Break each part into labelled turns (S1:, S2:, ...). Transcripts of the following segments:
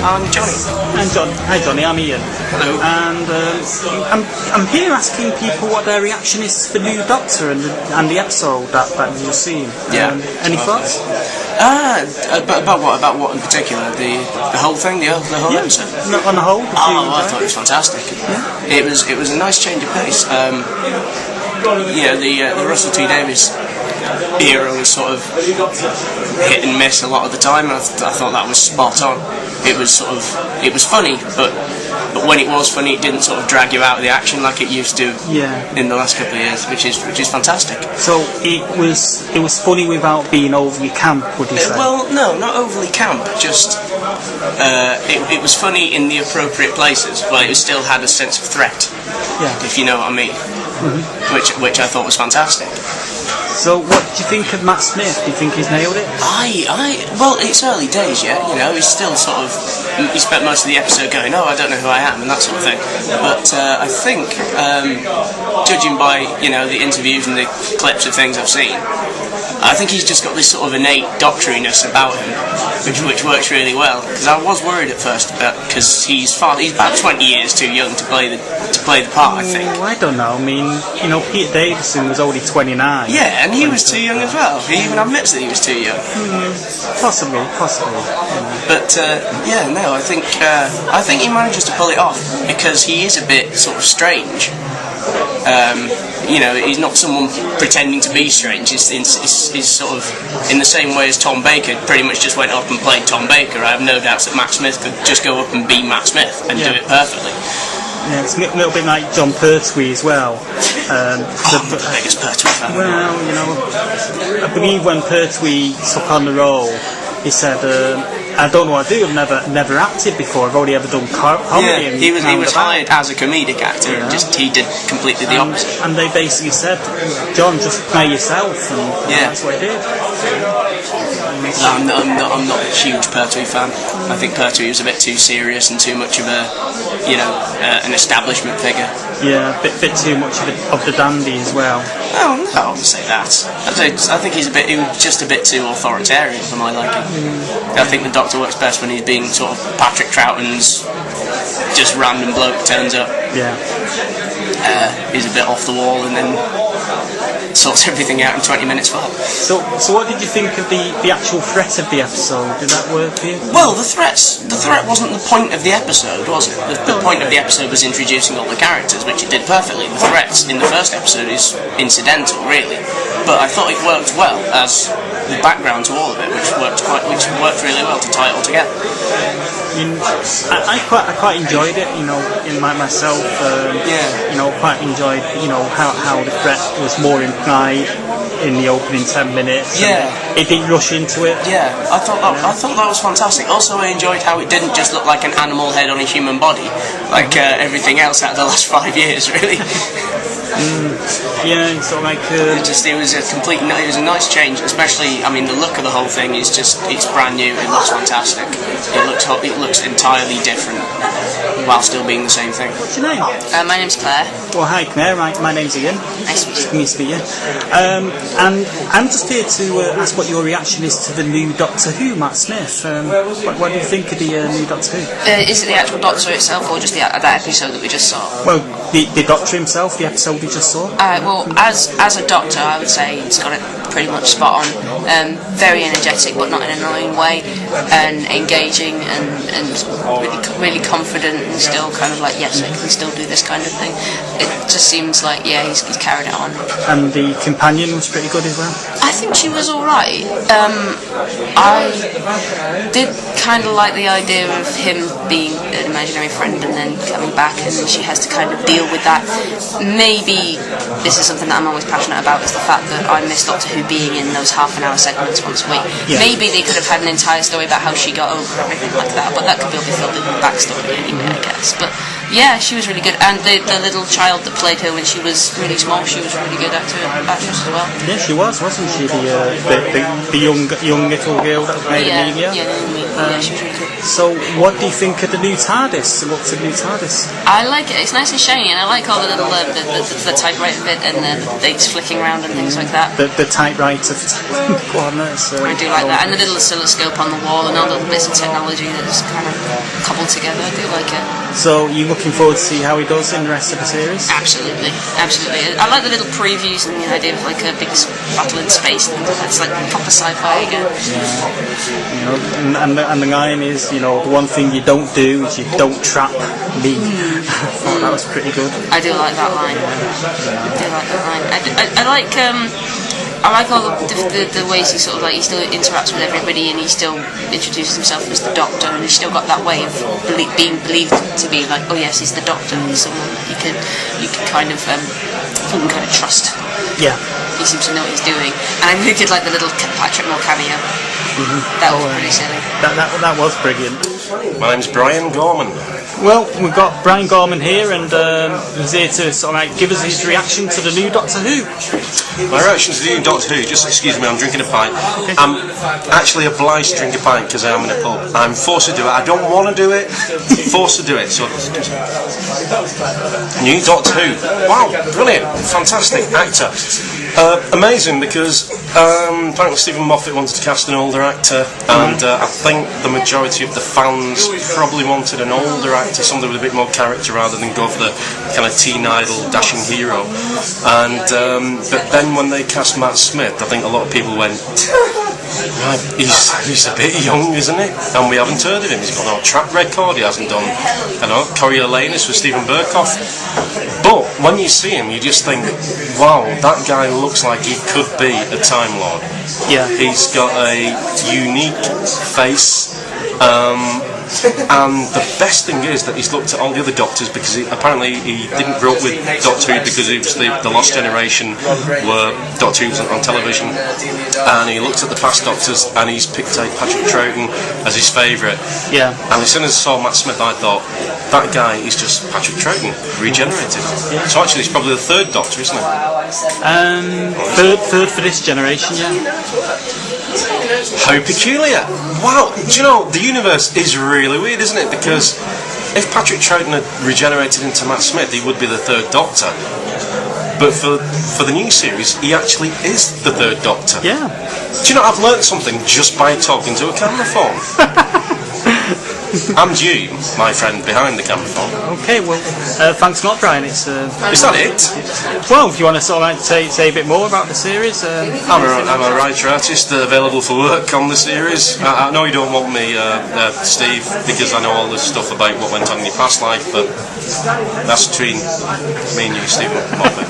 S1: I'm Johnny.
S2: And John. Hi Johnny, I'm Ian.
S1: Hello.
S2: And I'm here asking people what their reaction is to the new Doctor and the episode that you've seen.
S1: Yeah.
S2: Any thoughts?
S1: About what? About what in particular? The whole thing? The whole episode?
S2: Not on the whole.
S1: I thought it was fantastic.
S2: Yeah.
S1: It was a nice change of pace. The Russell T Davies era was sort of hit and miss a lot of the time, and I thought that was spot on. It was funny, but when it was funny, it didn't sort of drag you out of the action like it used to in the last couple of years, which is fantastic.
S2: So it was funny without being overly camp, would you say?
S1: Well, no, not overly camp. Just it was funny in the appropriate places, but it still had a sense of threat.
S2: Yeah.
S1: If you know what I mean. Mm-hmm. Which I thought was fantastic.
S2: So what do you think of Matt Smith? Do you think he's nailed it?
S1: Well, it's early days yet, you know, he's still sort of, he spent most of the episode going, I don't know who I am, and that sort of thing. But I think, judging by, you know, the interviews and the clips of things I've seen, I think he's just got this sort of innate doctoriness about him, which works really well. Because I was worried at first because he's about 20 years too young to play the part. I think.
S2: I don't know. I mean, you know, Peter Davison was only 29.
S1: Yeah, and he was too young as well. He even admits that he was too young.
S2: Possibly. You know.
S1: But I think he manages to pull it off because he is a bit sort of strange. You know, he's not someone pretending to be strange. He's sort of in the same way as Tom Baker pretty much just went up and played Tom Baker. I have no doubts that Matt Smith could just go up and be Matt Smith and do it perfectly.
S2: Yeah, it's a little bit like John Pertwee as well.
S1: I'm the biggest Pertwee fan.
S2: Well, you know, I believe when Pertwee took on the role, he said, I don't know what I do, I've never acted before, I've only ever done comedy.
S1: Yeah, he was hired as a comedic actor, and he did completely the opposite.
S2: And they basically said, John, just play yourself, and that's what he did.
S1: I'm not a huge Pertwee fan. I think Pertwee was a bit too serious and too much of an establishment figure.
S2: Yeah, a bit too much of the dandy as well.
S1: Oh, no, I wouldn't say that. I think he was just a bit too authoritarian for my liking. I think the Doctor works best when he's being sort of Patrick Troughton's just random bloke turns up.
S2: Yeah.
S1: He's a bit off the wall and then sorts everything out in 20 minutes flat.
S2: So what did you think of the actual threat of the episode? Did that work for you?
S1: Well, the threat wasn't the point of the episode, was it? The point of the episode was introducing all the characters, which it did perfectly. The threat in the first episode is incidental, really. But I thought it worked well as the background to all of it, which worked really well to tie it all together.
S2: I quite enjoyed it, you know, in myself. You know, quite enjoyed, you know, how the threat was more implied in the opening 10 minutes.
S1: Yeah.
S2: It didn't rush into it.
S1: Yeah, I thought that was fantastic. Also, I enjoyed how it didn't just look like an animal head on a human body, like everything else out of the last 5 years, really.
S2: Yeah, sort of like
S1: it was a nice change, especially, I mean, the look of the whole thing is it's brand new. It looks fantastic. It looks entirely different while still being the same thing.
S2: What's your name?
S3: My name's Claire.
S2: Well, hi Claire. My name's Ian.
S3: Nice to meet you.
S2: Nice to meet you. And I'm just here to ask what your reaction is to the new Doctor Who, Matt Smith. What do you think of the new Doctor Who?
S3: Is it the actual Doctor itself, or just that episode that we just saw?
S2: Well, the Doctor himself, the episode we just saw.
S3: Well, as a Doctor, I would say it's got it pretty much spot on. Very energetic, but not in an annoying way, and engaging and really confident, and still kind of like, yes, I can still do this kind of thing. It just seems like, he's carried it on.
S2: And the companion was pretty good as well.
S3: I think she was alright. I did kind of like the idea of him being an imaginary friend and then coming back, and she has to kind of deal with that. Maybe this is something that I'm always passionate about, is the fact that I miss Doctor Who being in those half-an-hour segments once a week. Yeah. Maybe they could have had an entire story about how she got over everything like that, but that could be filled in with backstory anyway, I guess. But Yeah, she was really good, and the little child that played her when she was really small, she was really good actress as well.
S2: Yeah, she wasn't she? The young little girl that played Amelia.
S3: Yeah, she was really good.
S2: So, what do you think of the new TARDIS? What's the new TARDIS?
S3: I like it. It's nice and shiny, and I like all the little the typewriter bit and the dates flicking around and things like that.
S2: The typewriter. Go on,
S3: I do like that, and the little oscilloscope on the wall, and all the little bits of technology that is kind of cobbled together. I do like it.
S2: So, you looking forward to see how he does in the rest of the series?
S3: Absolutely. I like the little previews and the idea of like a big battle in space. It's like proper sci-fi again.
S2: Yeah. And the line is, the one thing you don't do is you don't trap me. I thought that was pretty good.
S3: I do like that line. I like all the ways he sort of like he still interacts with everybody, and he still introduces himself as the Doctor, and he's still got that way of being believed to be like, oh yes, he's the Doctor. He's someone that you can kind of trust.
S2: Yeah.
S3: He seems to know what he's doing, and I really did like the little Patrick Moore cameo. That was pretty silly.
S2: That was brilliant.
S4: My name's Brian Gorman.
S2: Well, we've got Brian Gorman here, and he's here to sort of give us his reaction to the new Doctor Who.
S4: My reaction to the new Doctor Who, just excuse me, I'm drinking a pint. I'm actually obliged to drink a pint because I am in a pub. I'm forced to do it. I don't want to do it, forced to do it. So, new Doctor Who. Wow, brilliant, fantastic actor. Amazing, because apparently Stephen Moffat wanted to cast an older actor, and I think the majority of the fans probably wanted an older actor, somebody with a bit more character rather than go for the kind of teen idol dashing hero. And but then when they cast Matt Smith, I think a lot of people went, right, he's a bit young, isn't he? And we haven't heard of him. He's got no track record. He hasn't done, Coriolanus with Stephen Burkoff. But when you see him, you just think, wow, that guy looks like he could be a Time Lord.
S2: Yeah.
S4: He's got a unique face. And the best thing is that he's looked at all the other Doctors, because apparently he didn't grow up with Doctor Who because it was the Lost Generation where Doctor Who was on television, and he looked at the past Doctors and he's picked out Patrick Troughton as his favourite.
S2: Yeah.
S4: And as soon as I saw Matt Smith, I thought, that guy is just Patrick Troughton regenerated. So actually he's probably the third Doctor, isn't he?
S2: Third for this generation, yeah.
S4: How peculiar! Wow, do you know, the universe is really weird, isn't it? Because if Patrick Troughton had regenerated into Matt Smith, he would be the third Doctor. But for the new series, he actually is the third Doctor.
S2: Yeah.
S4: Do you know, I've learnt something just by talking to a camera phone. And you, my friend behind the camera phone.
S2: Okay, well, thanks a lot, Brian. Is
S4: that it?
S2: Well, if you want to sort of say a bit more about the series.
S4: I'm a writer-artist available for work on the series. I know you don't want me, Steve, because I know all the stuff about what went on in your past life, but that's between me and you, Steve Moffat.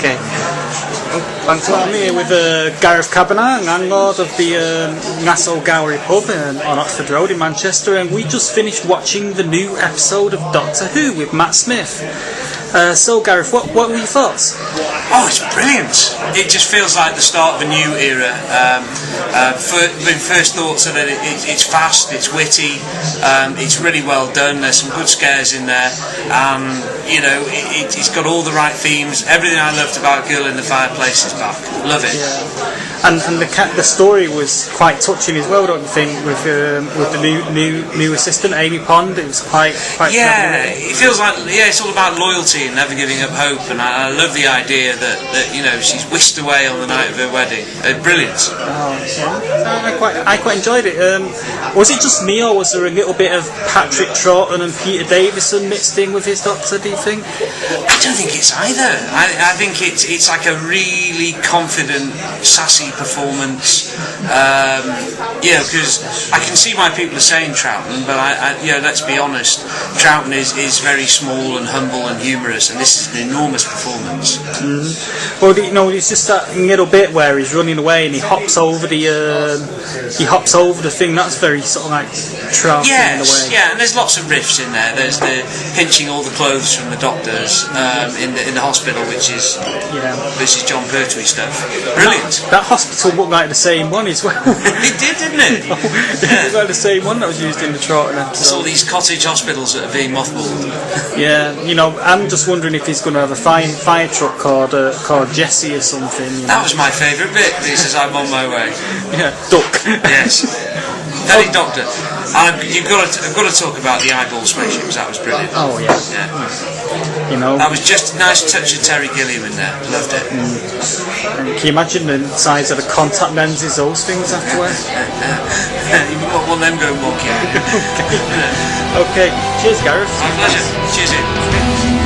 S2: Okay. Thanks a lot. I'm here with Gareth Kavanagh, landlord of the Lass O Gowrie Pub on Oxford Road in Manchester, and we just finished watching the new episode of Doctor Who with Matt Smith. So, Gareth, what were your thoughts?
S5: Oh, it's brilliant. It just feels like the start of a new era. First thoughts are that it's fast, it's witty, it's really well done. There's some good scares in there. It's got all the right themes. Everything I loved about Girl in the Fireplace is back. Love it.
S2: Yeah. And the story was quite touching as well, don't you think? With the new assistant Amy Pond, it was quite.
S5: Yeah, it feels like it's all about loyalty and never giving up hope. And I love the idea that she's whisked away on the night of her wedding. Brilliant.
S2: Oh, yeah. I quite enjoyed it. Was it just me, or was there a little bit of Patrick Troughton and Peter Davison mixed in with his Doctor? Do you think?
S5: I don't think it's either. I think it's like a really confident, sassy performance. Because I can see why people are saying Troughton, but let's be honest, Troughton is very small and humble and humorous, and this is an enormous performance.
S2: Mm-hmm. Well, it's just that little bit where he's running away and he hops over the thing. That's very sort of like Troughton in a way.
S5: Yeah, and there's lots of riffs in there. There's the pinching all the clothes from the doctors in the hospital, which is John Pertwee stuff. Brilliant.
S2: That hospital looked like the same one as well.
S5: It did, didn't it?
S2: It looked like the same one that was used in the Troughton
S5: It's all
S2: episode.
S5: these cottage hospitals that are being mothballed.
S2: Yeah, I'm just wondering if he's going to have a fire truck called Jessie or something.
S5: That was my favourite bit. He says, I'm on my way.
S2: Yeah, duck.
S5: Yes. Very doctor. I've got to talk about the eyeball spaceships. That was brilliant.
S2: Oh yeah.
S5: That was just a nice touch of Terry Gilliam in there. Loved it.
S2: Can you imagine the size of the contact lenses those things have to wear?
S5: You wouldn't want them going wonky.
S2: Okay, cheers Gareth.
S5: My pleasure. Cheers, Ian.